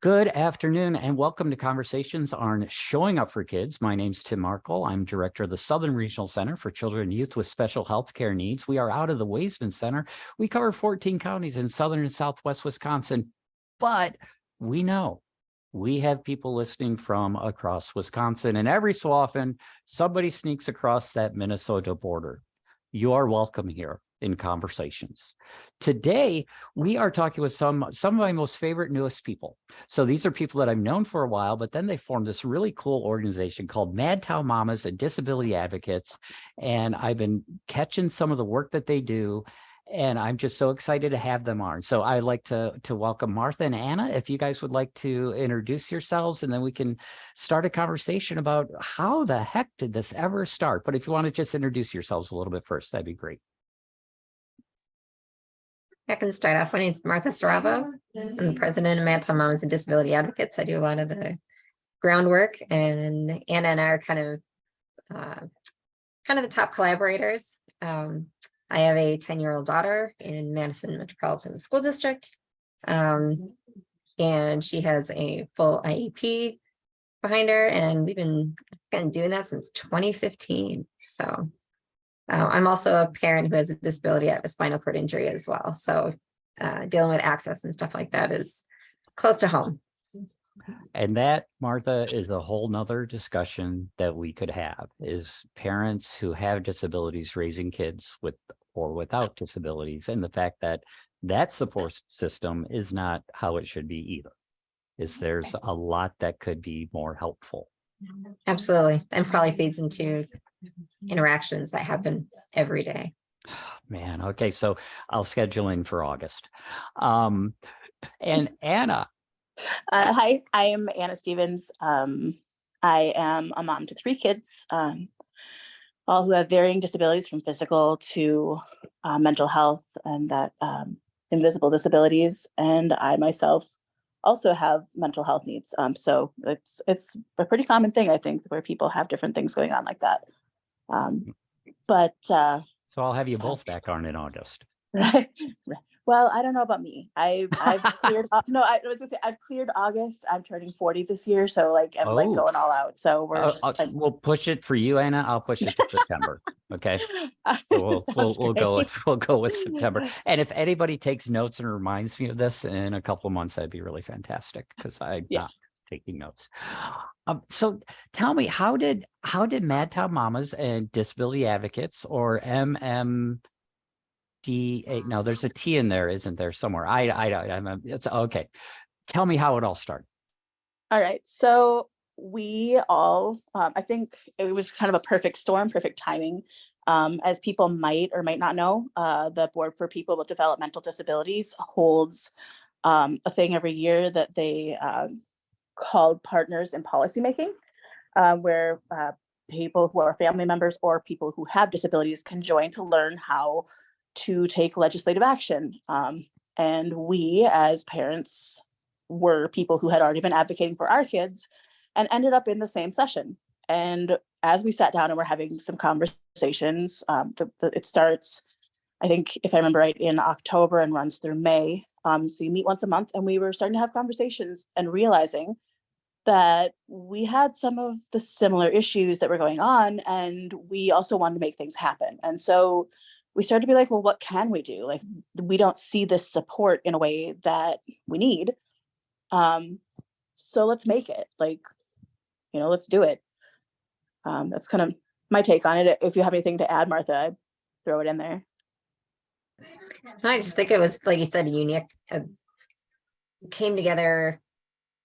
Good afternoon and welcome to Conversations on Showing Up for Kids. My name's Tim Markle. I'm director of the Southern Regional Center for Children and Youth with Special Health Care Needs. We are out of the Waisman Center. We cover 14 counties in southern and southwest Wisconsin, but we know we have people listening from across Wisconsin, and every so often somebody sneaks across that Minnesota border. You are welcome here in Conversations. Today, we are talking with some of my most favorite newest people. So these are people that I've known for a while, but then they formed this really cool organization called Madtown Mommas and Disability Advocates. And I've been catching some of the work that they do, and I'm just so excited to have them on. So I'd like to welcome Martha and Anna, if you guys would like to introduce yourselves, and then we can start a conversation about how the heck did this ever start. But if you want to just introduce yourselves a little bit first, that'd be great. I can start off. My name's Martha Saravo. I'm the president of Madtown Mommas and Disability Advocates. I do a lot of the groundwork, and Anna and I are kind of the top collaborators. I have a 10-year-old daughter in Madison Metropolitan School District, and she has a full IEP behind her, and we've been kind of doing that since 2015. So I'm also a parent who has a disability. I have a spinal cord injury as well. So dealing with access and stuff like that is close to home. And that, Martha, is a whole nother discussion that we could have, is parents who have disabilities raising kids with or without disabilities, and the fact that that support system is not how it should be either. There's a lot that could be more helpful. Absolutely. And probably feeds into interactions that happen every day. Man, okay, so I'll schedule in for August. And Anna. Hi, I am Anna Stevens. I am a mom to 3 kids, all who have varying disabilities from physical to mental health and that invisible disabilities. And I myself also have mental health needs. So it's a pretty common thing, I think, where people have different things going on like that. So I'll have you both back on in August. Right. Well, I don't know about me. I've cleared. No, I was gonna say I've cleared August. I'm turning 40 this year, so like I'm like going all out. So we'll push it for you, Anna. I'll push it to September. Okay. So we'll go with September. And if anybody takes notes and reminds me of this in a couple of months, that'd be really fantastic, because I'm not taking notes. So tell me, how did Madtown Mommas and Disability Advocates, or MTMDA? No, there's a T in there, isn't there, somewhere? It's okay. Tell me how it all started. All right. So we all, I think it was kind of a perfect storm, perfect timing. As people might or might not know, the Board for People with Developmental Disabilities holds a thing every year that they called Partners in Policymaking, where people who are family members or people who have disabilities can join to learn how to take legislative action. And we as parents were people who had already been advocating for our kids and ended up in the same session. And as we sat down and were having some conversations, it starts, I think, if I remember right, in October and runs through May. So you meet once a month, and we were starting to have conversations and realizing that we had some of the similar issues that were going on, and we also wanted to make things happen. And so we started to be like, well, what can we do? Like, we don't see this support in a way that we need. So let's make it, like, let's do it. That's kind of my take on it. If you have anything to add, Martha, I'd throw it in there. I just think it was, like you said, unique. Came together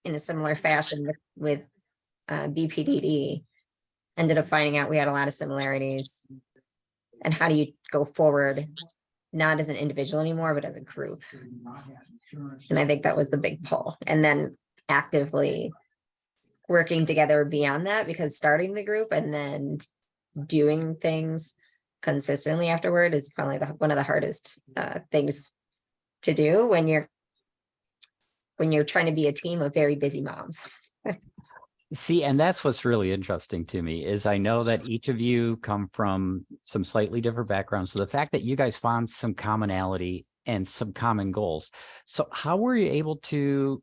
in a similar fashion with BPDD. Ended up finding out we had a lot of similarities. And how do you go forward, not as an individual anymore, but as a group? And I think that was the big pull. And then actively working together beyond that, because starting the group and then doing things consistently afterward is probably one of the hardest things to do when you're trying to be a team of very busy moms. See, and that's what's really interesting to me, is I know that each of you come from some slightly different backgrounds. So the fact that you guys found some commonality and some common goals. So how were you able to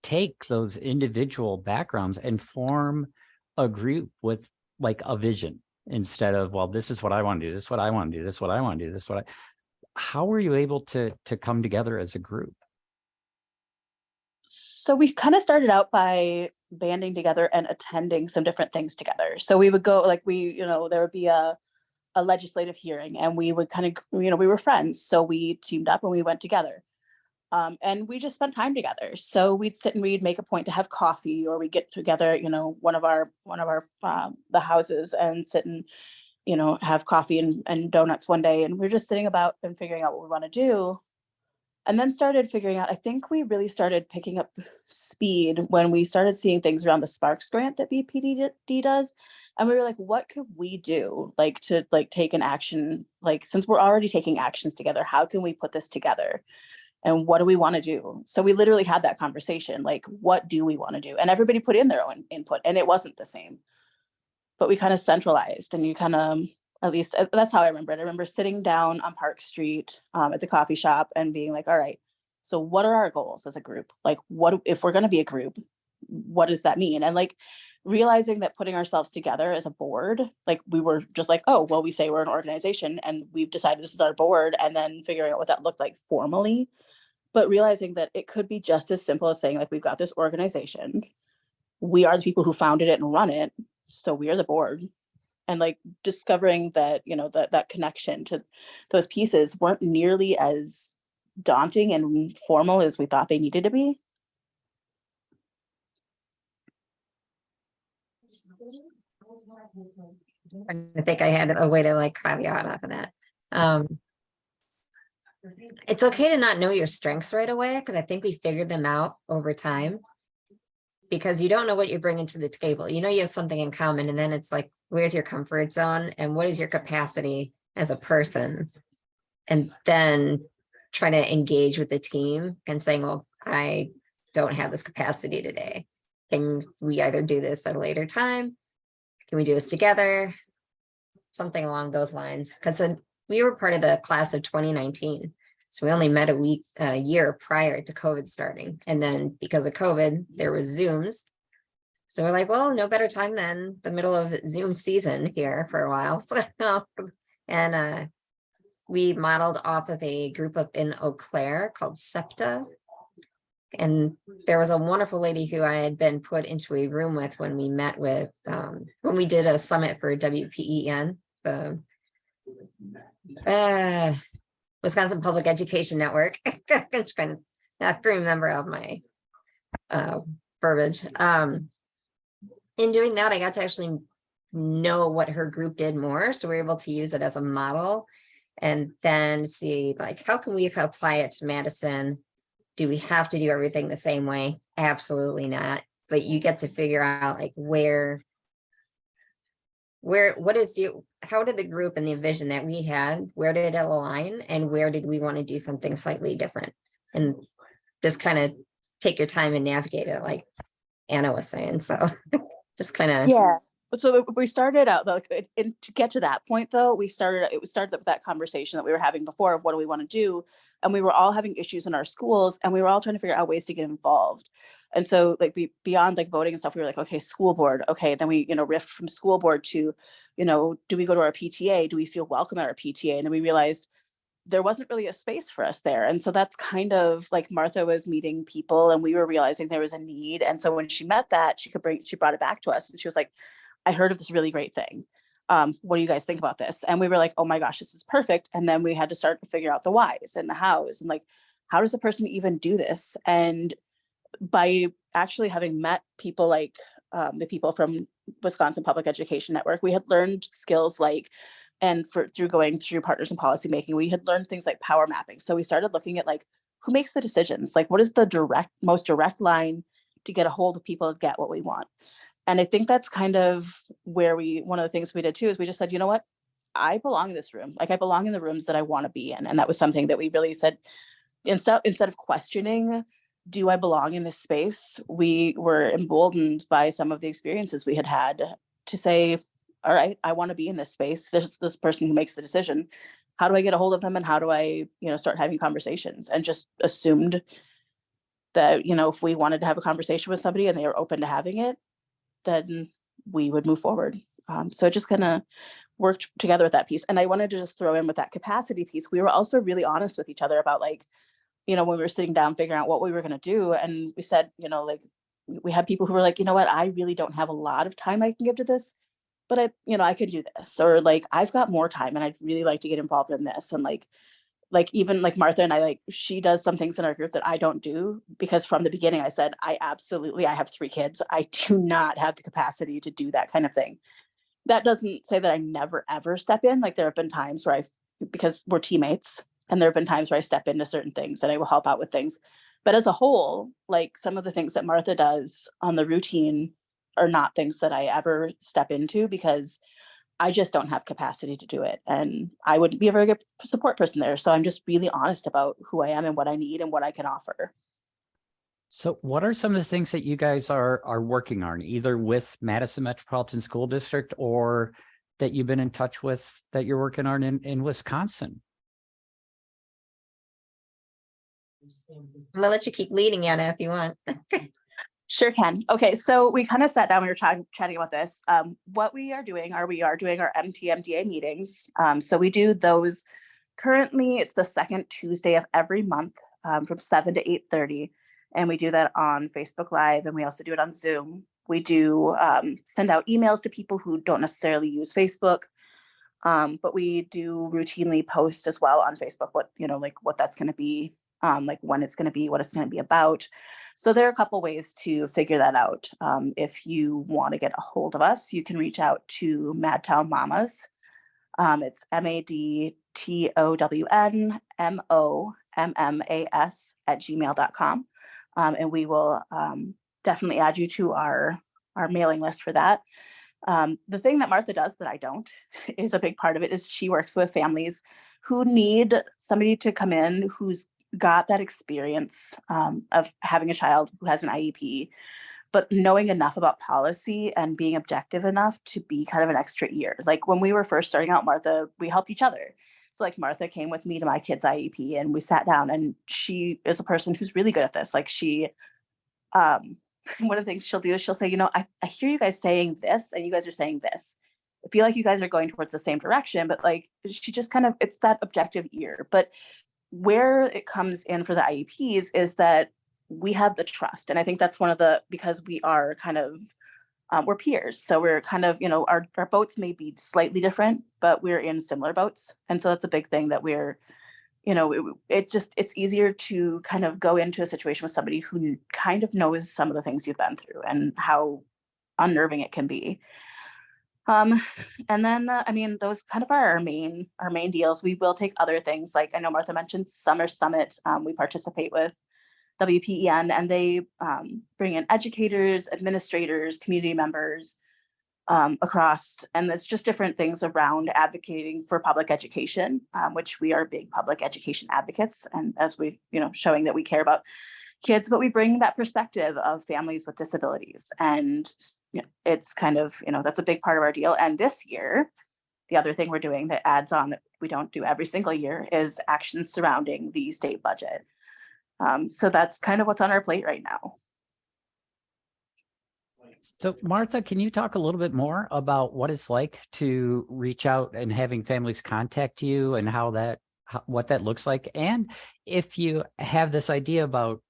take those individual backgrounds and form a group with like a vision instead of, well, this is what I want to do, this is what I want to do, this is what I want to do, this is what I, how were you able to come together as a group? So we kind of started out by banding together and attending some different things together. So we would go, like there would be a legislative hearing, and we would kind of, we were friends. So we teamed up and we went together. And we just spent time together. So we'd sit and we'd make a point to have coffee, or we get together, one of our the houses, and sit and, have coffee and donuts one day. And we're just sitting about and figuring out what we want to do. And then started figuring out, I think we really started picking up speed when we started seeing things around the Sparks grant that BPDD does. And we were like, what could we do to take an action? Like, since we're already taking actions together, how can we put this together? And what do we want to do? So we literally had that conversation, like, what do we want to do? And everybody put in their own input, and it wasn't the same. But we kind of centralized, and you kind of, at least that's how I remember it. I remember sitting down on Park Street at the coffee shop and being like, all right, so what are our goals as a group? Like, what if we're going to be a group? What does that mean? And like realizing that putting ourselves together as a board, like we were just like, oh, well, we say we're an organization and we've decided this is our board, and then figuring out what that looked like formally. But realizing that it could be just as simple as saying, like, we've got this organization. We are the people who founded it and run it. So we are the board. And like discovering that, that connection to those pieces weren't nearly as daunting and formal as we thought they needed to be. I think I had a way to like caveat off of that. It's okay to not know your strengths right away, because I think we figured them out over time, because you don't know what you're bringing to the table. You have something in common, and then it's like, where's your comfort zone and what is your capacity as a person? And then trying to engage with the team and saying, well, I don't have this capacity today. Can we either do this at a later time? Can we do this together? Something along those lines. Because we were part of the class of 2019. So we only met a year prior to COVID starting. And then because of COVID, there was Zooms. So we're like, well, no better time than the middle of Zoom season here for a while. And we modeled off of a group up in Eau Claire called SEPTA. And there was a wonderful lady who I had been put into a room with when we met with, when we did a summit for WPEN, the Wisconsin Public Education Network. I'm trying to have to remember all my verbiage. In doing that, I got to actually know what her group did more. So we were able to use it as a model and then see, like, how can we apply it to Madison? Do we have to do everything the same way? Absolutely not. But you get to figure out like how did the group and the vision that we had, where did it align, and where did we want to do something slightly different? And just kind of take your time and navigate it, like Anna was saying. So just kind of. Yeah. So we started out though, and to get to that point though, it started with that conversation that we were having before of what do we want to do, and we were all having issues in our schools, and we were all trying to figure out ways to get involved. And so like beyond like voting and stuff, we were like, okay, school board, okay, then we riffed from school board to, do we go to our PTA? Do we feel welcome at our PTA? And then we realized there wasn't really a space for us there. And so that's kind of like Martha was meeting people, and we were realizing there was a need. And so when she met that, she brought it back to us, and she was like, I heard of this really great thing. What do you guys think about this? And we were like, oh my gosh, this is perfect. And then we had to start to figure out the whys and the hows, and like, how does a person even do this? And by actually having met people like the people from Wisconsin Public Education Network, we had learned skills like, and through going through partners in policymaking, we had learned things like power mapping. So we started looking at like, who makes the decisions? Like, what is the most direct line to get a hold of people to get what we want? And I think that's kind of where one of the things we did too, is we just said, you know what, I belong in this room. Like, I belong in the rooms that I want to be in. And that was something that we really said, instead of questioning, do I belong in this space? We were emboldened by some of the experiences we had to say, all right, I want to be in this space. There's this person who makes the decision. How do I get a hold of them? And how do I, start having conversations? And just assumed that, if we wanted to have a conversation with somebody and they were open to having it, then we would move forward. So just kind of worked together with that piece. And I wanted to just throw in with that capacity piece. We were also really honest with each other about when we were sitting down figuring out what we were going to do. And we said, we had people who were like, you know what, I really don't have a lot of time I can give to this, but I could do this, or I've got more time and I'd really like to get involved in this. And even Martha and I, she does some things in our group that I don't do, because from the beginning I said, I have 3 kids. I do not have the capacity to do that kind of thing. That doesn't say that I never, ever step in. There have been times where because we're teammates, and there have been times where I step into certain things and I will help out with things. But as a whole, some of the things that Martha does on the routine are not things that I ever step into, because I just don't have capacity to do it. And I wouldn't be a very good support person there. So I'm just really honest about who I am and what I need and what I can offer. So what are some of the things that you guys are working on, either with Madison Metropolitan School District or that you've been in touch with that you're working on in Wisconsin? I'm gonna let you keep leading, Anna, if you want. Sure can. Okay, so we kind of sat down, we were chatting about this. What we are doing our MTMDA meetings. So we do those currently, it's the second Tuesday of every month from 7 to 8:30. And we do that on Facebook Live, and we also do it on Zoom. We do send out emails to people who don't necessarily use Facebook, but we do routinely post as well on Facebook what that's going to be, when it's going to be, what it's going to be about. So there are a couple ways to figure that out. If you want to get a hold of us, you can reach out to Madtown Mommas. It's madtownmommas@gmail.com. And we will definitely add you to our mailing list for that. The thing that Martha does that I don't is a big part of it is she works with families who need somebody to come in who's got that experience of having a child who has an IEP, but knowing enough about policy and being objective enough to be kind of an extra ear. When we were first starting out, Martha, we helped each other. So Martha came with me to my kid's IEP, and we sat down, and she is a person who's really good at this. One of the things she'll do is she'll say, I hear you guys saying this and you guys are saying this. I feel like you guys are going towards the same direction, but she just it's that objective ear. But where it comes in for the IEPs is that we have the trust. And I think that's because we are we're peers. So we're our boats may be slightly different, but we're in similar boats. And so that's a big thing that we're, it's easier to go into a situation with somebody who knows some of the things you've been through and how unnerving it can be. And then, those are our main deals. We will take other things. I know Martha mentioned Summer Summit. We participate with WPEN, and they bring in educators, administrators, community members across, and it's just different things around advocating for public education, which we are big public education advocates. And as we, showing that we care about kids, but we bring that perspective of families with disabilities. And it's that's a big part of our deal. And this year, the other thing we're doing that adds on that we don't do every single year is actions surrounding the state budget. So that's what's on our plate right now. So Martha, can you talk a little bit more about what it's like to reach out and having families contact you, and what that looks like? And if you have this idea about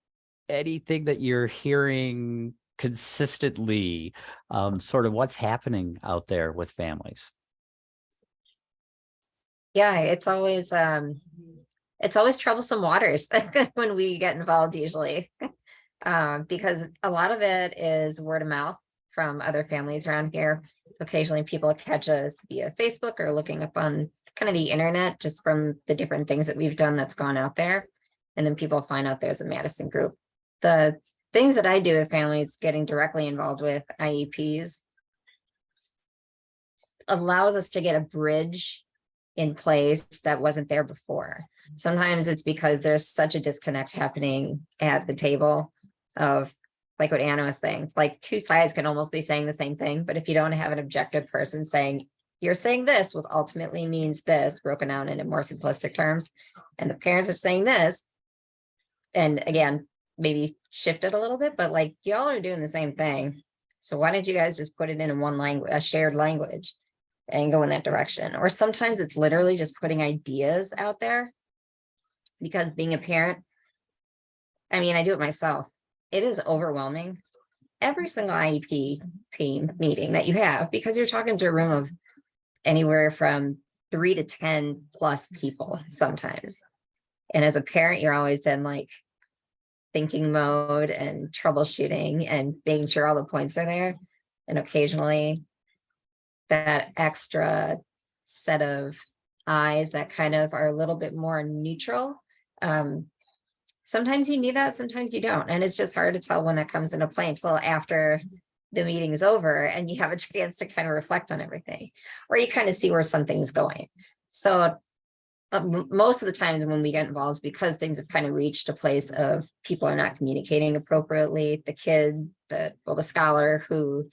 anything that you're hearing consistently, sort of what's happening out there with families. Yeah, it's always troublesome waters when we get involved usually, because a lot of it is word of mouth from other families around here. Occasionally people catch us via Facebook or looking up on the internet, just from the different things that we've done that's gone out there. And then people find out there's a Madison group. The things that I do with families getting directly involved with IEPs allows us to get a bridge in place that wasn't there before. Sometimes it's because there's such a disconnect happening at the table of, like what Anna was saying, two sides can almost be saying the same thing, but if you don't have an objective person saying, you're saying this, what ultimately means this, broken down into more simplistic terms, and the parents are saying this, and again, maybe shifted a little bit, but like y'all are doing the same thing. So why don't you guys just put it in one language, a shared language, and go in that direction? Or sometimes it's literally just putting ideas out there, because being a parent, I mean, I do it myself. It is overwhelming. Every single IEP team meeting that you have, because you're talking to a room of anywhere from 3 to 10 plus people sometimes. And as a parent, you're always in like thinking mode and troubleshooting and making sure all the points are there. And occasionally that extra set of eyes that kind of are a little bit more neutral. Sometimes you need that, sometimes you don't. And it's just hard to tell when that comes into play until after the meeting is over and you have a chance to kind of reflect on everything, or you kind of see where something's going. So most of the times when we get involved, because things have kind of reached a place of people are not communicating appropriately, the kid, the scholar who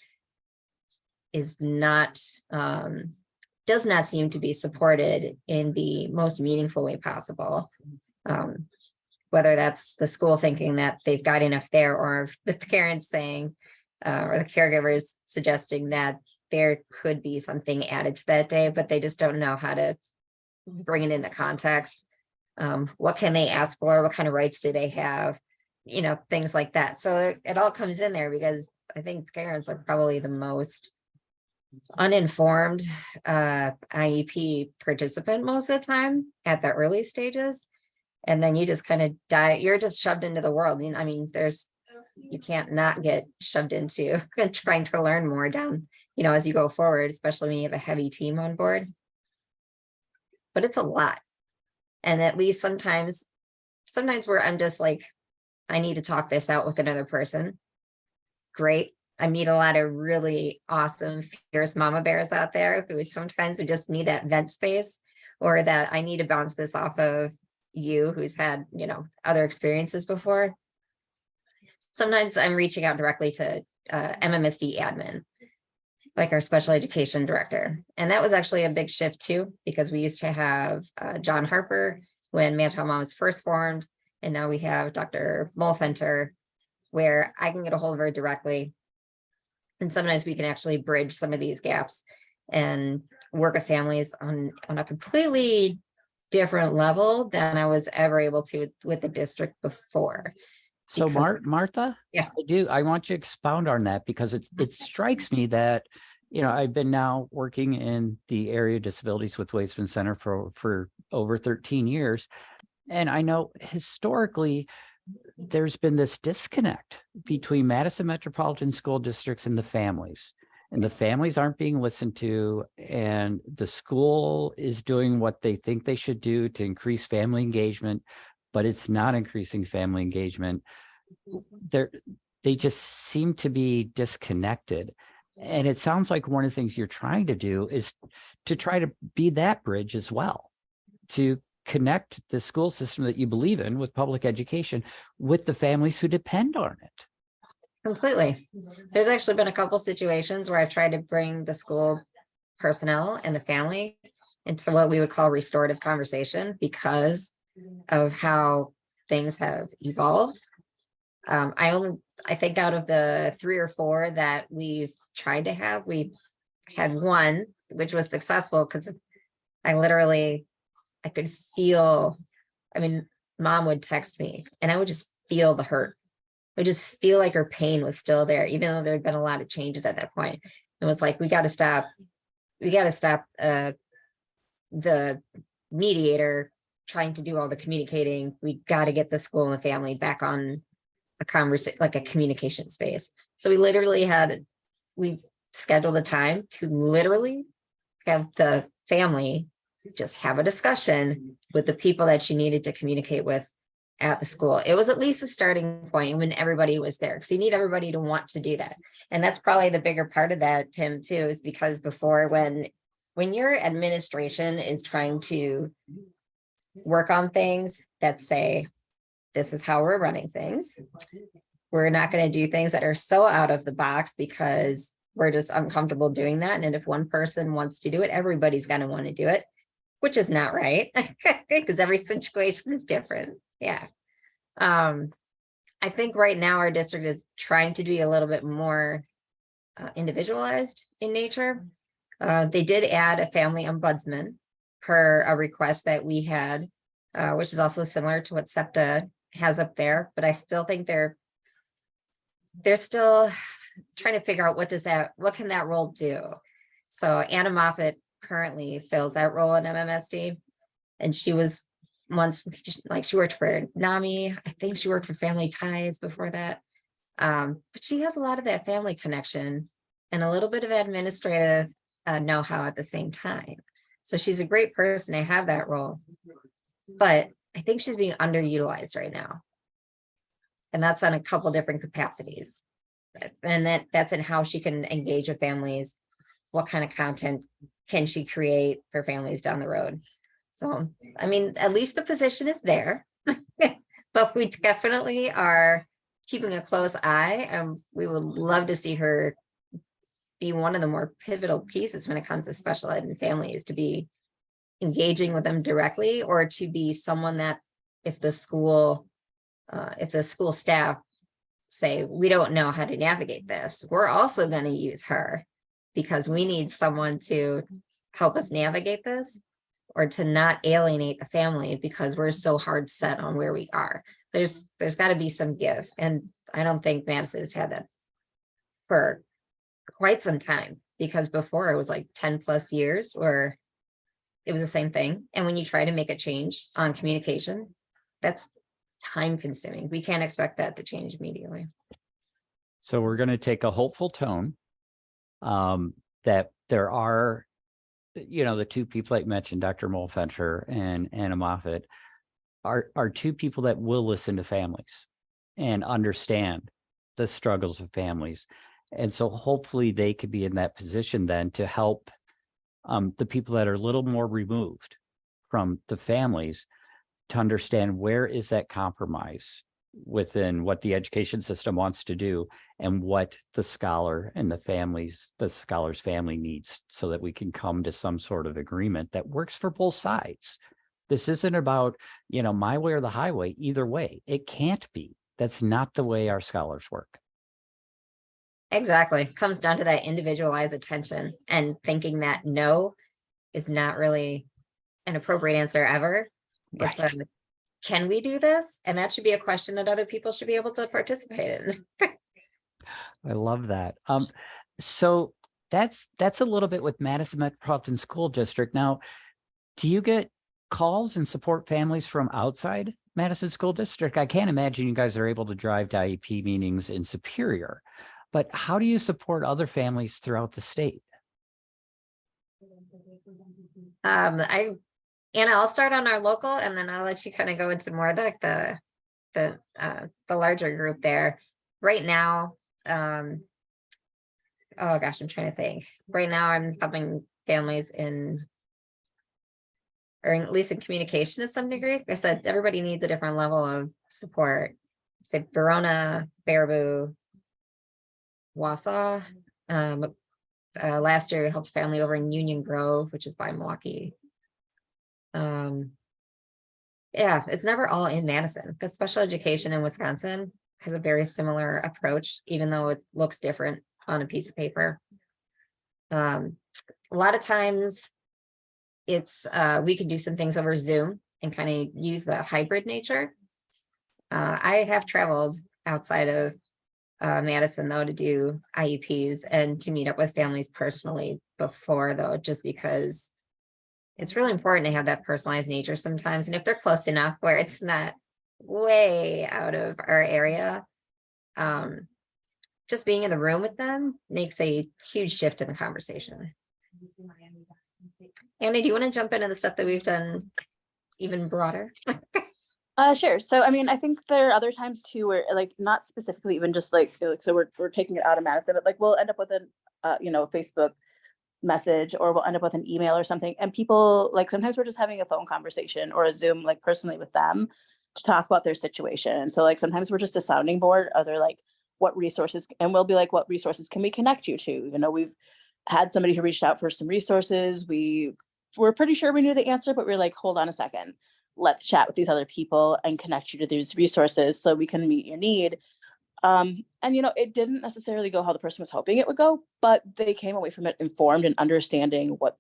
is not, does not seem to be supported in the most meaningful way possible. Whether that's the school thinking that they've got enough there, or the parents saying, or the caregivers suggesting that there could be something added to that day, but they just don't know how to bring it into context. What can they ask for? What kind of rights do they have? You know, things like that. So it all comes in there, because I think parents are probably the most uninformed IEP participant most of the time at the early stages. And then you just kind of die, you're just shoved into the world. I mean, you can't not get shoved into trying to learn more down, as you go forward, especially when you have a heavy team on board. But it's a lot. And at least sometimes where I'm just like, I need to talk this out with another person. Great. I meet a lot of really awesome, fierce mama bears out there who sometimes we just need that vent space, or that I need to bounce this off of you who's had, other experiences before. Sometimes I'm reaching out directly to MMSD admin, like our special education director. And that was actually a big shift too, because we used to have John Harper when Madtown Mommas first formed. And now we have Dr. Molfenter, where I can get a hold of her directly. And sometimes we can actually bridge some of these gaps and work with families on a completely different level than I was ever able to with the district before. So Martha, Yeah, I want you to expound on that, because it strikes me that, I've been now working in the area of disabilities with Waisman Center for over 13 years. And I know historically there's been this disconnect between Madison Metropolitan School Districts and the families. And the families aren't being listened to, and the school is doing what they think they should do to increase family engagement, but it's not increasing family engagement. They just seem to be disconnected. And it sounds like one of the things you're trying to do is to try to be that bridge as well, to connect the school system that you believe in with public education with the families who depend on it. completely. There's actually been a couple situations where I've tried to bring the school personnel and the family into what we would call restorative conversation because of how things have evolved. I think out of the 3 or 4 that we've tried to have, we had one which was successful because I could feel, mom would text me and I would just feel the hurt. I just feel like her pain was still there, even though there had been a lot of changes at that point. It was like, we got to stop the mediator trying to do all the communicating. We got to get the school and the family back on a conversation, like a communication space. So we scheduled a time to literally have the family just have a discussion with the people that she needed to communicate with at the school. It was at least a starting point when everybody was there, because you need everybody to want to do that. And that's probably the bigger part of that, Tim, too, is because before, when your administration is trying to work on things that say, this is how we're running things, we're not going to do things that are so out of the box because we're just uncomfortable doing that. And if one person wants to do it, everybody's going to want to do it, which is not right because every situation is different. Yeah. I think right now our district is trying to be a little bit more individualized in nature. They did add a family ombudsman per a request that we had, which is also similar to what SEPTA has up there, but I still think they're still trying to figure out what can that role do? So Anna Moffat currently fills that role in MMSD, and she was once like she worked for NAMI. I think she worked for Family Ties before that. But she has a lot of that family connection and a little bit of administrative know-how at the same time. So she's a great person to have that role, but I think she's being underutilized right now. And that's on a couple different capacities. And that's in how she can engage with families. What kind of content can she create for families down the road? So, I mean, at least the position is there, but we definitely are keeping a close eye. We would love to see her be one of the more pivotal pieces when it comes to special ed and families, to be engaging with them directly, or to be someone that if the school staff say, we don't know how to navigate this, we're also going to use her because we need someone to help us navigate this, or to not alienate the family because we're so hard set on where we are. There's got to be some give. And I don't think Madison has had that for quite some time, because before it was like 10 plus years where it was the same thing. And when you try to make a change on communication, that's time consuming. We can't expect that to change immediately. So we're going to take a hopeful tone, that there are, the two people I mentioned, Dr. Molfencher and Anna Moffat, are two people that will listen to families and understand the struggles of families. And so hopefully they could be in that position then to help the people that are a little more removed from the families to understand where is that compromise within what the education system wants to do and what the scholar and the scholar's family needs, so that we can come to some sort of agreement that works for both sides. This isn't about, my way or the highway. Either way, it can't be. That's not the way our scholars work. Exactly. Comes down to that individualized attention and thinking that no is not really an appropriate answer ever. Right. It's can we do this? And that should be a question that other people should be able to participate in. I love that. So that's a little bit with Madison Metropolitan School District. Now, do you get calls and support families from outside Madison School District? I can't imagine you guys are able to drive to IEP meetings in Superior, but how do you support other families throughout the state? Anna, I'll start on our local, and then I'll let you kind of go into more like the larger group there. Right now, oh gosh, I'm trying to think. Right now, I'm helping families or at least in communication to some degree. Like I said, everybody needs a different level of support. Say Verona, Baraboo, Wausau. Last year, we helped a family over in Union Grove, which is by Milwaukee. Yeah, it's never all in Madison, because special education in Wisconsin has a very similar approach, even though it looks different on a piece of paper. A lot of times it's we can do some things over Zoom and kind of use the hybrid nature. I have traveled outside of Madison though to do IEPs and to meet up with families personally before, though, just because it's really important to have that personalized nature sometimes. And if they're close enough where it's not way out of our area, just being in the room with them makes a huge shift in the conversation. Annie, do you want to jump into the stuff that we've done even broader? Sure. So, I mean, I think there are other times too, where like, not specifically even just like, so we're taking it out of Madison, but like, we'll end up with a, Facebook message, or we'll end up with an email or something. And people, like, sometimes we're just having a phone conversation or a Zoom, like personally with them to talk about their situation. And so like, sometimes we're just a sounding board. Other like, what resources, and we'll be like, what resources can we connect you to? We've had somebody who reached out for some resources. We're pretty sure we knew the answer, but we're like, hold on a second. let's chat with these other people and connect you to these resources so we can meet your need. And, it didn't necessarily go how the person was hoping it would go, but they came away from it informed and understanding what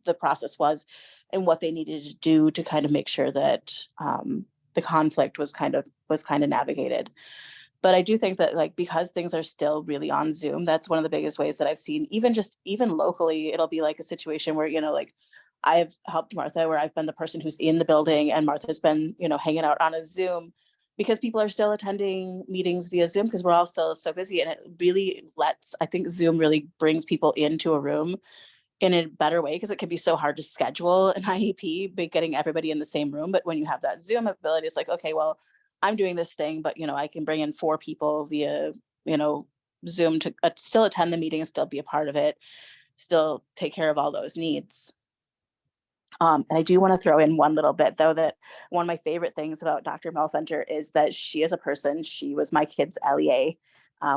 the process was and what they needed to do to kind of make sure that the conflict was kind of navigated. But I do think that, like, because things are still really on Zoom, that's one of the biggest ways that I've seen, even locally, it'll be like a situation where, like, I've helped Martha, where I've been the person who's in the building and Martha's been, hanging out on a Zoom, because people are still attending meetings via Zoom because we're all still so busy. And it really I think Zoom really brings people into a room in a better way, because it can be so hard to schedule an IEP by getting everybody in the same room. But when you have that Zoom ability, it's like, okay, well, I'm doing this thing, but I can bring in 4 people via, Zoom to still attend the meeting and still be a part of it, still take care of all those needs. And I do want to throw in one little bit, though, that one of my favorite things about Dr. Melfenter is that she is a person, she was my kid's LEA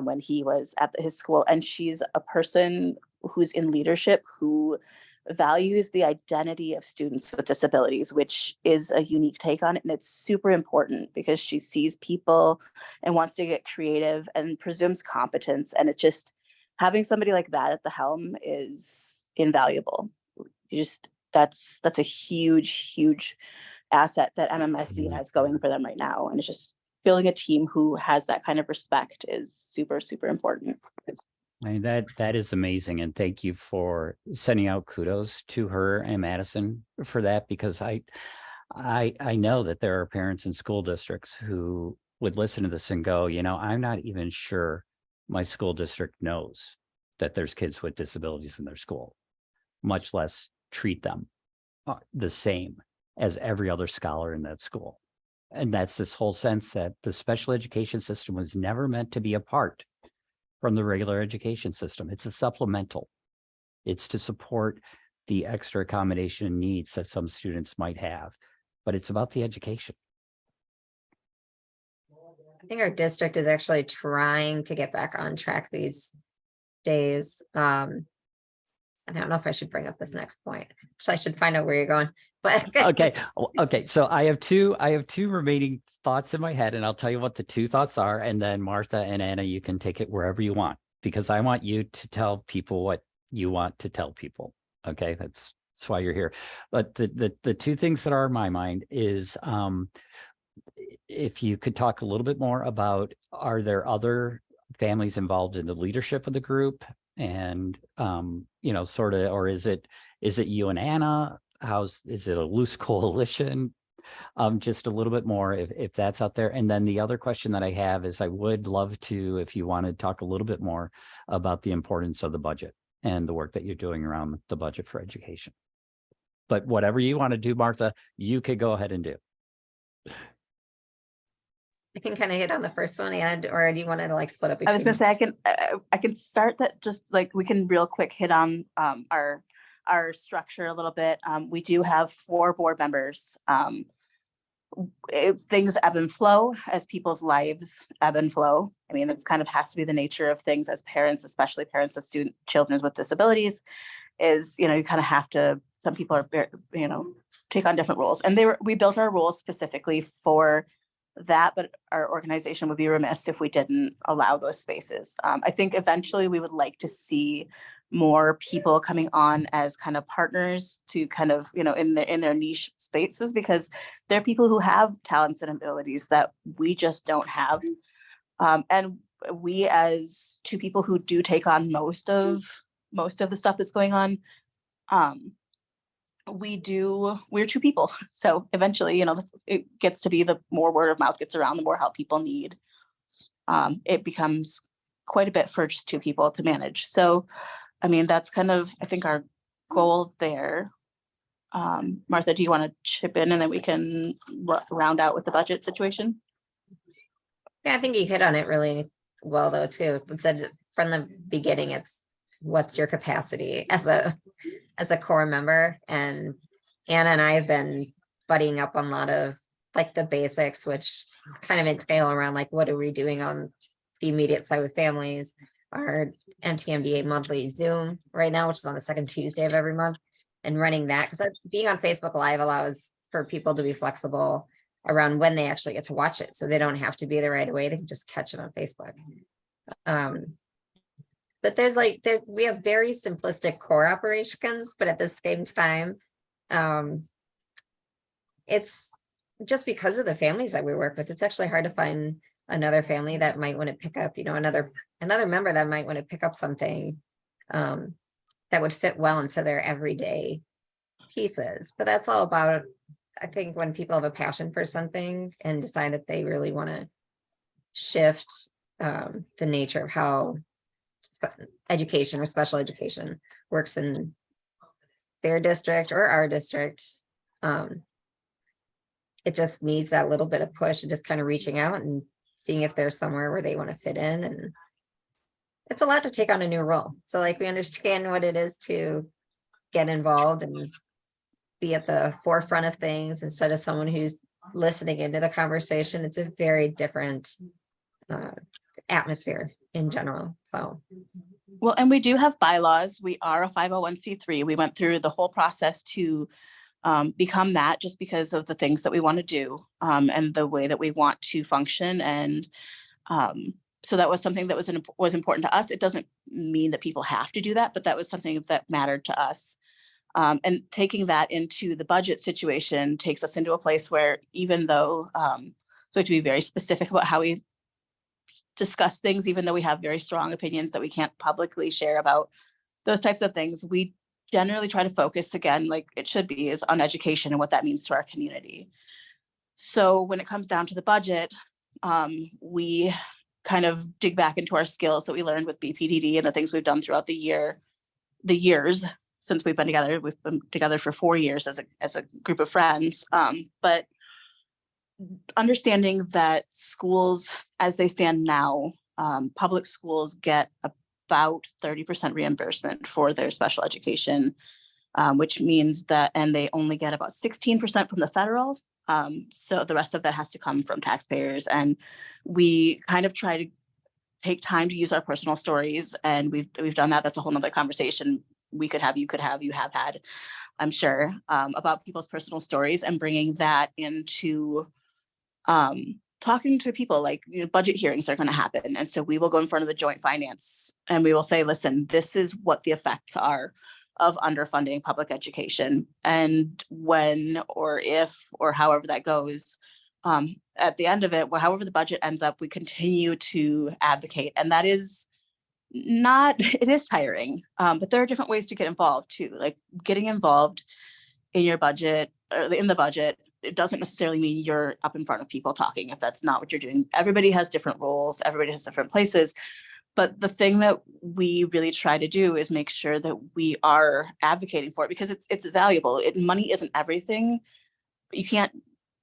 when he was at his school, and she's a person who's in leadership, who values the identity of students with disabilities, which is a unique take on it. And it's super important because she sees people and wants to get creative and presumes competence. And it just, having somebody like that at the helm is invaluable. That's a huge asset that MMSC has going for them right now. And it's just building a team who has that kind of respect is super, super important. I mean, that is amazing. And thank you for sending out kudos to her and Madison for that, because I know that there are parents in school districts who would listen to this and go, I'm not even sure my school district knows that there's kids with disabilities in their school, much less treat them the same as every other scholar in that school. And that's this whole sense that the special education system was never meant to be apart from the regular education system. It's a supplemental. It's to support the extra accommodation needs that some students might have, but it's about the education. I think our district is actually trying to get back on track these days. I don't know if I should bring up this next point. So I should find out where you're going. But Okay. So I have two remaining thoughts in my head, and I'll tell you what the 2 thoughts are, and then Martha and Anna, you can take it wherever you want, because I want you to tell people what you want to tell people. Okay, that's why you're here. But the 2 things that are in my mind is, if you could talk a little bit more about, are there other families involved in the leadership of the group? And sort of, or is it you and Anna? Is it a loose coalition? Just a little bit more if that's out there. And then the other question that I have is, I would love to, if you want to talk a little bit more about the importance of the budget and the work that you're doing around the budget for education. But whatever you want to do, Martha, you could go ahead and do. I can kind of hit on the first one, and or do you want to like split up? I was gonna say I can start that, just like we can real quick hit on our structure a little bit. We do have 4 board members. Things ebb and flow as people's lives ebb and flow. I mean, it's kind of has to be the nature of things as parents, especially parents of children with disabilities, is, you kind of have to, some people are, take on different roles. And we built our rules specifically for that, but our organization would be remiss if we didn't allow those spaces. I think eventually we would like to see more people coming on as kind of partners to kind of, in their niche spaces, because they're people who have talents and abilities that we just don't have. And we, as 2 people who do take on most of the stuff that's going on, we're 2 people. So eventually, it gets to be, the more word of mouth gets around, the more help people need. It becomes quite a bit for just 2 people to manage. So, I mean, that's kind of, I think, our goal there. Martha, do you want to chip in, and then we can round out with the budget situation? Yeah, I think you hit on it really well, though, too. It said from the beginning, it's what's your capacity as a core member. And Anna and I have been buddying up on a lot of like the basics, which kind of entail around like, what are we doing on the immediate side with families? Our MTMDA monthly Zoom right now, which is on the second Tuesday of every month, and running that, because being on Facebook Live allows for people to be flexible around when they actually get to watch it. So they don't have to be there right away. They can just catch it on Facebook. But there's like, we have very simplistic core operations, but at the same time, it's just because of the families that we work with, it's actually hard to find another family that might want to pick up, you know, another member that might want to pick up something that would fit well into their everyday pieces. But that's all about, I think, when people have a passion for something and decide that they really want to shift the nature of how education or special education works in their district or our district. It just needs that little bit of push and just kind of reaching out and seeing if there's somewhere where they want to fit in. And it's a lot to take on a new role. So like, we understand what it is to get involved and be at the forefront of things instead of someone who's listening into the conversation. It's a very different atmosphere in general. So, well, and we do have bylaws. We are a 501c3. We went through the whole process to become that, just because of the things that we want to do and the way that we want to function. And so that was something that was important to us. It doesn't mean that people have to do that, but that was something that mattered to us. And taking that into the budget situation takes us into a place where, even though, so we have to be very specific about how we discuss things, even though we have very strong opinions that we can't publicly share about those types of things, we generally try to focus, again, like it should be, is on education and what that means to our community. So when it comes down to the budget, we kind of dig back into our skills that we learned with BPDD and the things we've done throughout the years since we've been together. We've been together for 4 years as a group of friends. But understanding that schools, as they stand now, public schools get about 30% reimbursement for their special education, which means that, and they only get about 16% from the federal. So the rest of that has to come from taxpayers. And we kind of try to take time to use our personal stories. And we've done that. That's a whole nother conversation we could have, you have had, I'm sure, about people's personal stories, and bringing that into talking to people. Like, you know, budget hearings are going to happen. And so we will go in front of the joint finance and we will say, listen, this is what the effects are of underfunding public education. And when, or if, or however that goes, at the end of it, however the budget ends up, we continue to advocate. And that is it is tiring, but there are different ways to get involved too. Like, getting involved in your budget, or in the budget, it doesn't necessarily mean you're up in front of people talking if that's not what you're doing. Everybody has different roles, everybody has different places. But the thing that we really try to do is make sure that we are advocating for it, because it's valuable. Money isn't everything. You can't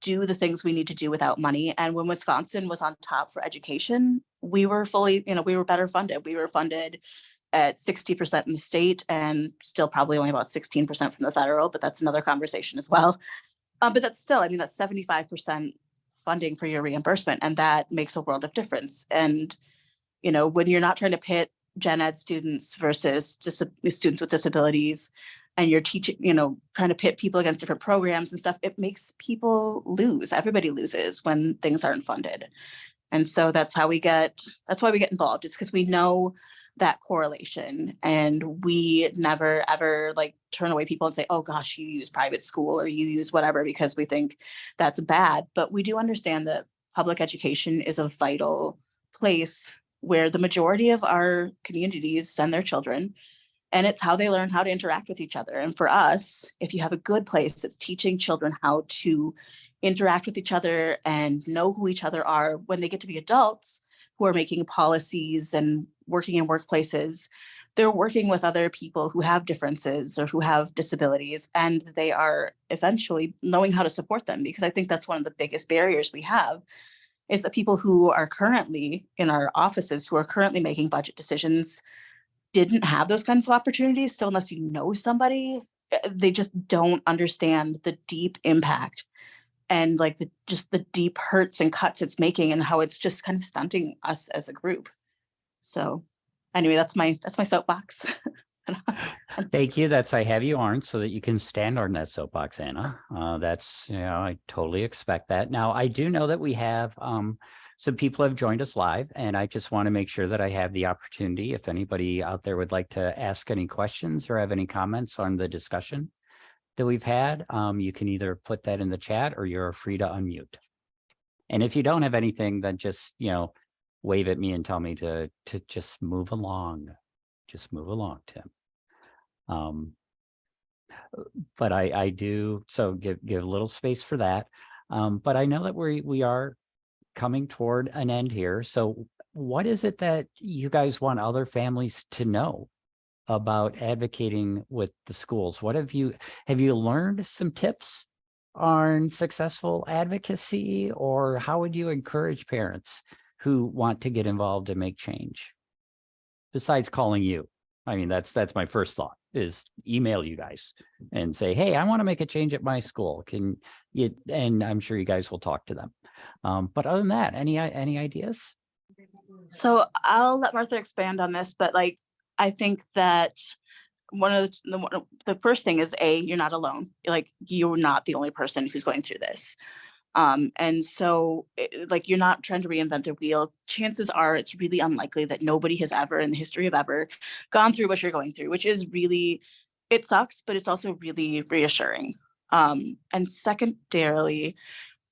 do the things we need to do without money. And when Wisconsin was on top for education, we were we were better funded. We were funded at 60% in the state and still probably only about 16% from the federal, but that's another conversation as well. But that's still, I mean, that's 75% funding for your reimbursement. And that makes a world of difference. And, you know, when you're not trying to pit gen ed students versus students with disabilities, and you're teaching, you know, trying to pit people against different programs and stuff, it makes people lose. Everybody loses when things aren't funded. And so that's why we get involved. It's because we know that correlation, and we never ever like turn away people and say, oh gosh, you use private school or you use whatever, because we think that's bad. But we do understand that public education is a vital place where the majority of our communities send their children, and it's how they learn how to interact with each other. And for us, if you have a good place that's teaching children how to interact with each other and know who each other are when they get to be adults who are making policies and working in workplaces, they're working with other people who have differences or who have disabilities, and they are eventually knowing how to support them. Because I think that's one of the biggest barriers we have, is that people who are currently in our offices, who are currently making budget decisions, didn't have those kinds of opportunities. So unless you know somebody, they just don't understand the deep impact and like the deep hurts and cuts it's making, and how it's just kind of stunting us as a group. So anyway, that's my soapbox. Thank you. I have you on so that you can stand on that soapbox, Anna. That's, I totally expect that. Now, I do know that we have some people have joined us live, and I just want to make sure that I have the opportunity. If anybody out there would like to ask any questions or have any comments on the discussion that we've had, you can either put that in the chat or you're free to unmute. And if you don't have anything, then just, wave at me and tell me to just move along. Just move along, Tim. But I do, so give a little space for that. But I know that we are coming toward an end here. So what is it that you guys want other families to know about advocating with the schools? What have you learned some tips on successful advocacy, or how would you encourage parents who want to get involved and make change? Besides calling you. I mean, that's my first thought, is email you guys and say, hey, I want to make a change at my school. Can you? And I'm sure you guys will talk to them. But other than that, any ideas? So I'll let Martha expand on this, but I think that one of the first thing is you're not alone. You're not the only person who's going through this. And so you're not trying to reinvent the wheel. Chances are it's really unlikely that nobody has ever in the history of ever gone through what you're going through, which is really, it sucks, but it's also really reassuring. And secondarily,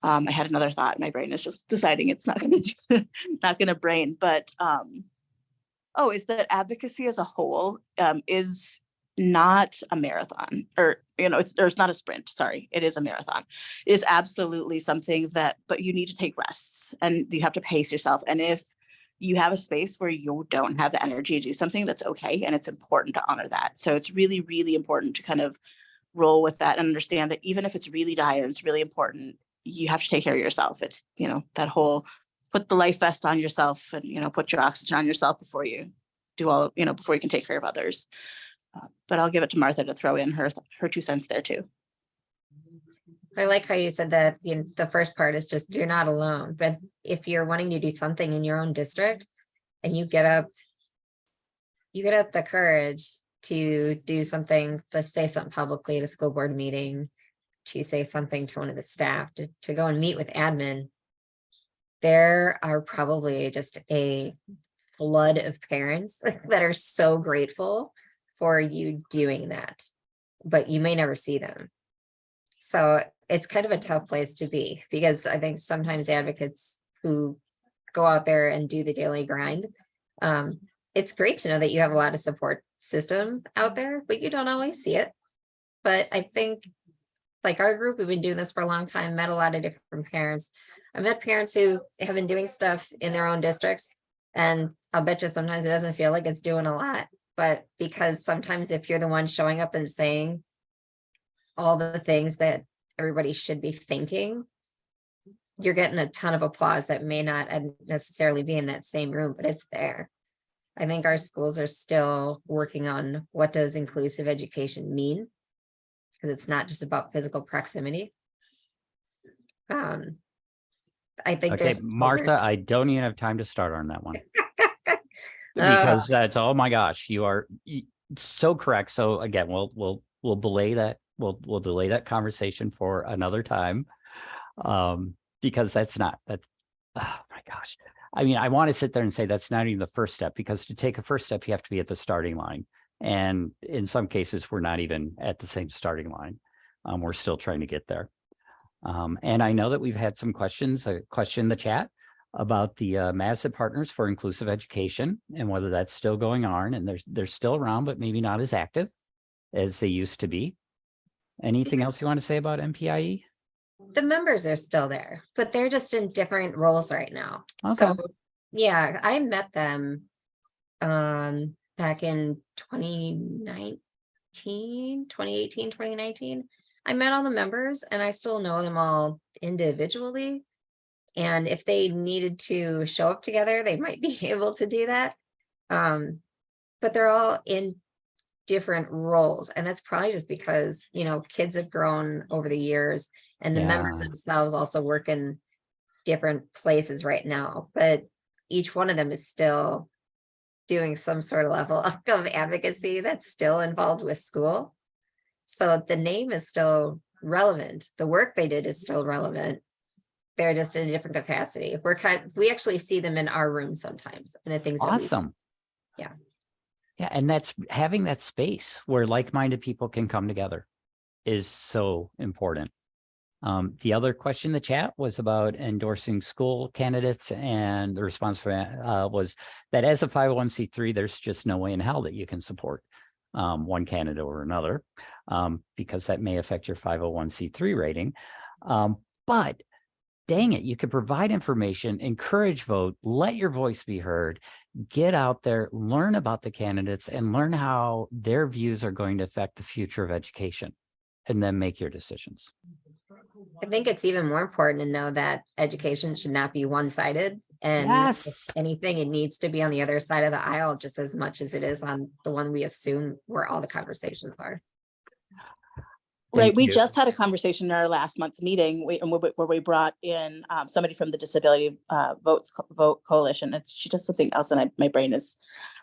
I had another thought. My brain is just deciding it's not going to brain, but is that advocacy as a whole is not a marathon, or it's not a sprint. Sorry, it is a marathon. It is absolutely something but you need to take rests and you have to pace yourself. And if you have a space where you don't have the energy to do something, that's okay, and it's important to honor that. So it's really, really important to kind of roll with that and understand that even if it's really dire, it's really important, you have to take care of yourself. It's that whole put the life vest on yourself and put your oxygen on yourself before you do all before you can take care of others. But I'll give it to Martha to throw in her 2 cents there too. I like how you said that the first part is just, you're not alone. But if you're wanting to do something in your own district and you get up the courage to do something, to say something publicly at a school board meeting, to say something to one of the staff, to go and meet with admin, there are probably just a flood of parents that are so grateful for you doing that, but you may never see them. So it's kind of a tough place to be, because I think sometimes advocates who go out there and do the daily grind, it's great to know that you have a lot of support system out there, but you don't always see it. But I think our group, we've been doing this for a long time, met a lot of different parents. I met parents who have been doing stuff in their own districts, and I'll bet you sometimes it doesn't feel like it's doing a lot. But because sometimes if you're the one showing up and saying all the things that everybody should be thinking, you're getting a ton of applause that may not necessarily be in that same room, but it's there. I think our schools are still working on what does inclusive education mean, because it's not just about physical proximity. I think Okay, Martha, I don't even have time to start on that one. Because that's, oh my gosh, you are so correct. So again, we'll delay that. We'll delay that conversation for another time, because that's not that. Oh my gosh, I mean, I want to sit there and say that's not even the first step, because to take a first step, you have to be at the starting line, and in some cases, we're not even at the same starting line. We're still trying to get there. And I know that we've had some questions. A question in the chat about the Madison Partners for Inclusive Education and whether that's still going on, and they're still around, but maybe not as active as they used to be. Anything else you want to say about MPIE? The members are still there, but they're just in different roles right now. Okay. So yeah, I met them back in 2018, 2019. I met all the members and I still know them all individually. And if they needed to show up together, they might be able to do that. But they're all in different roles. And that's probably just because, kids have grown over the years, and the members themselves also work in different places right now. But each one of them is still doing some sort of level of advocacy that's still involved with school. So the name is still relevant. The work they did is still relevant. They're just in a different capacity. We actually see them in our room sometimes and the things that we, Awesome. yeah. Yeah. And that's having that space where like-minded people can come together is so important. The other question in the chat was about endorsing school candidates, and the response for that was that as a 501c3, there's just no way in hell that you can support one candidate or another, because that may affect your 501c3 rating. But dang it, you could provide information, encourage vote, let your voice be heard, get out there, learn about the candidates, and learn how their views are going to affect the future of education, and then make your decisions. I think it's even more important to know that education should not be one-sided, and Yes. if anything, it needs to be on the other side of the aisle just as much as it is on the one we assume where all the conversations are. Right. Thank We you. just had a conversation in our last month's meeting where we brought in somebody from the Disability Vote Coalition. And she does something else, and my brain is,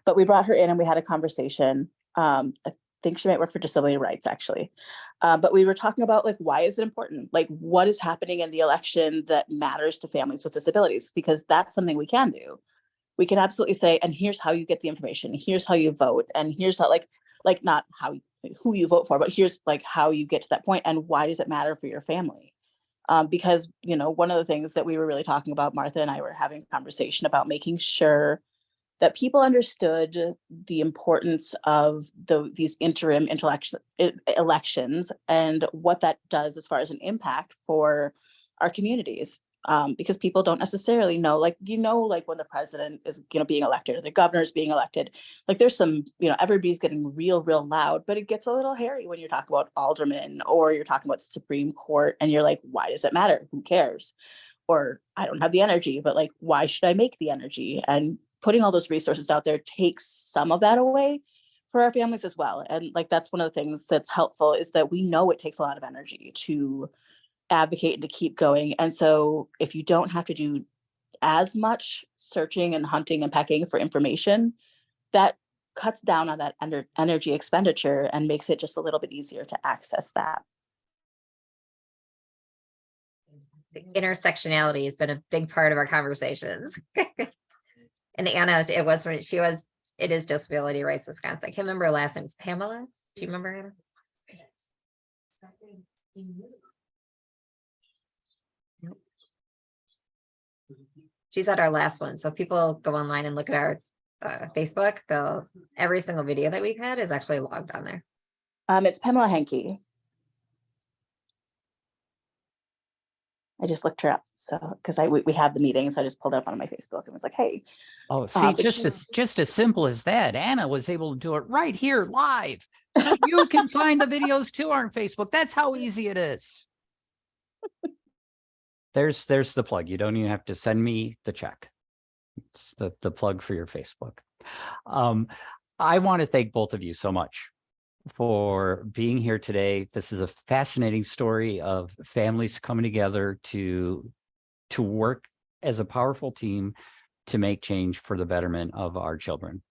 but we brought her in and we had a conversation. I think she might work for disability rights, actually. But we were talking about, like, why is it important? Like, what is happening in the election that matters to families with disabilities? Because that's something we can do. We can absolutely say, and here's how you get the information. Here's how you vote. And here's how, like not how, who you vote for, but here's like how you get to that point and why does it matter for your family? Because, you know, one of the things that we were really talking about, Martha and I were having a conversation about making sure that people understood the importance of these interim elections and what that does as far as an impact for our communities. Because people don't necessarily know, like, you know, like when the president is, you know, being elected or the governor's being elected, like there's some, you know, everybody's getting real loud, but it gets a little hairy when you're talking about aldermen or you're talking about Supreme Court and you're like, why does it matter? Who cares? Or I don't have the energy, but like, why should I make the energy? And putting all those resources out there takes some of that away for our families as well. And like, that's one of the things that's helpful is that we know it takes a lot of energy to advocate and to keep going. And so if you don't have to do as much searching and hunting and pecking for information, that cuts down on that energy expenditure and makes it just a little bit easier to access that. The intersectionality has been a big part of our conversations. And Anna, it is Disability Rights Wisconsin. I can't remember her last name. It's Pamela. Do you remember Anna? Nope. She's at our last one. So if people go online and look at our Facebook, every single video that we've had is actually logged on there. It's Pamela Henke. I just looked her up, so because we had the meeting, so I just pulled it up on my Facebook and was like, "Hey." Oh, see, just as simple as that. Anna was able to do it right here live, so you can find the videos too on Facebook. That's how easy it is. There's the plug. You don't even have to send me the check. It's the plug for your Facebook. I want to thank both of you so much for being here today. This is a fascinating story of families coming together to work as a powerful team to make change for the betterment of our children.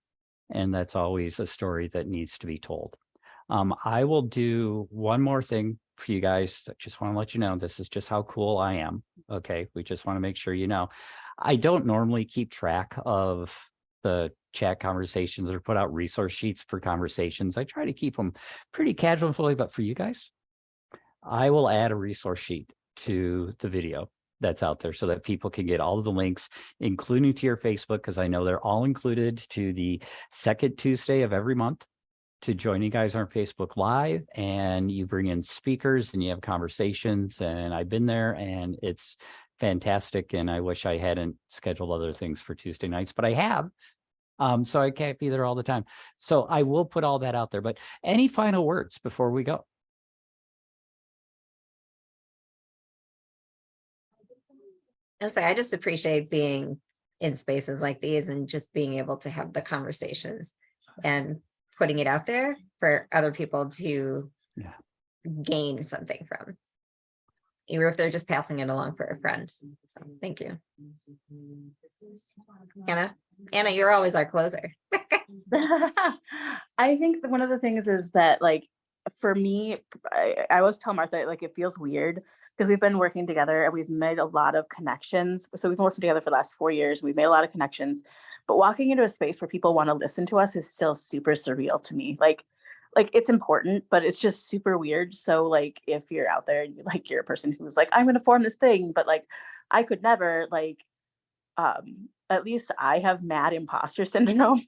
And that's always a story that needs to be told. I will do one more thing for you guys. I just want to let you know, this is just how cool I am. Okay. We just want to make sure you know. I don't normally keep track of the chat conversations or put out resource sheets for conversations. I try to keep them pretty casual and fully, but for you guys, I will add a resource sheet to the video that's out there so that people can get all of the links, including to your Facebook, because I know they're all included to the second Tuesday of every month to join you guys on Facebook Live, and you bring in speakers and you have conversations, and I've been there and it's fantastic. And I wish I hadn't scheduled other things for Tuesday nights, but I have. So I can't be there all the time. So I will put all that out there, but any final words before we go? And so I just appreciate being in spaces like these and just being able to have the conversations and putting it out there for other people to gain something from, even if they're just passing it along for a friend. So thank you. Anna, you're always our closer. I think that one of the things is that, like, for me, I always tell Martha, like, it feels weird because we've been working together and we've made a lot of connections. So we've been working together for the last 4 years. We've made a lot of connections, but walking into a space where people want to listen to us is still super surreal to me. Like it's important, but it's just super weird. So like, if you're out there, and you're a person who's like, I'm going to form this thing, but like, I could never at least I have mad imposter syndrome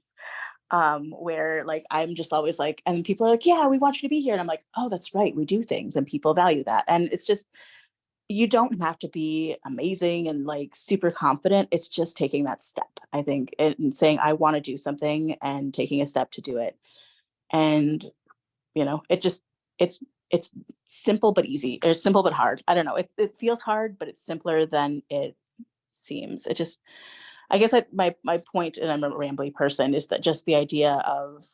where like I'm just always like, and people are like, yeah, we want you to be here. And I'm like, oh, that's right. We do things and people value that. And it's just, you don't have to be amazing and like super confident. It's just taking that step, I think, and saying, I want to do something and taking a step to do it. And, it's, it's simple, but easy, or simple, but hard. I don't know. It feels hard, but it's simpler than it seems. It just, I guess my point, and I'm a rambly person, is that just the idea of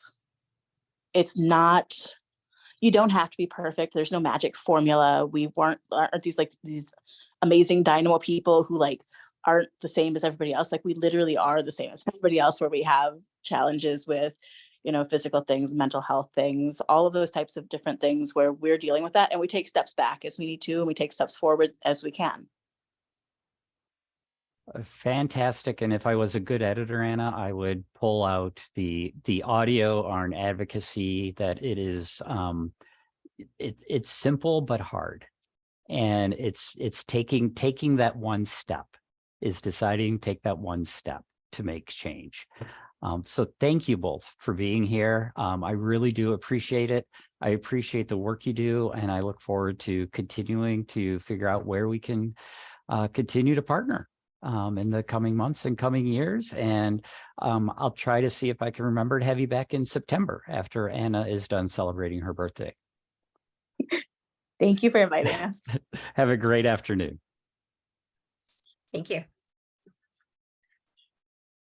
it's not, you don't have to be perfect. There's no magic formula. We aren't these amazing dynamo people who like aren't the same as everybody else. Like we literally are the same as everybody else, where we have challenges with, physical things, mental health things, all of those types of different things where we're dealing with that. And we take steps back as we need to, and we take steps forward as we can. Fantastic. And if I was a good editor, Anna, I would pull out the audio on advocacy, that it is it's simple but hard. And it's taking that one step, is deciding to take that one step to make change. So thank you both for being here. I really do appreciate it. I appreciate the work you do, and I look forward to continuing to figure out where we can continue to partner in the coming months and coming years. And I'll try to see if I can remember to have you back in September after Anna is done celebrating her birthday. Thank you for inviting us. Have a great afternoon. Thank you.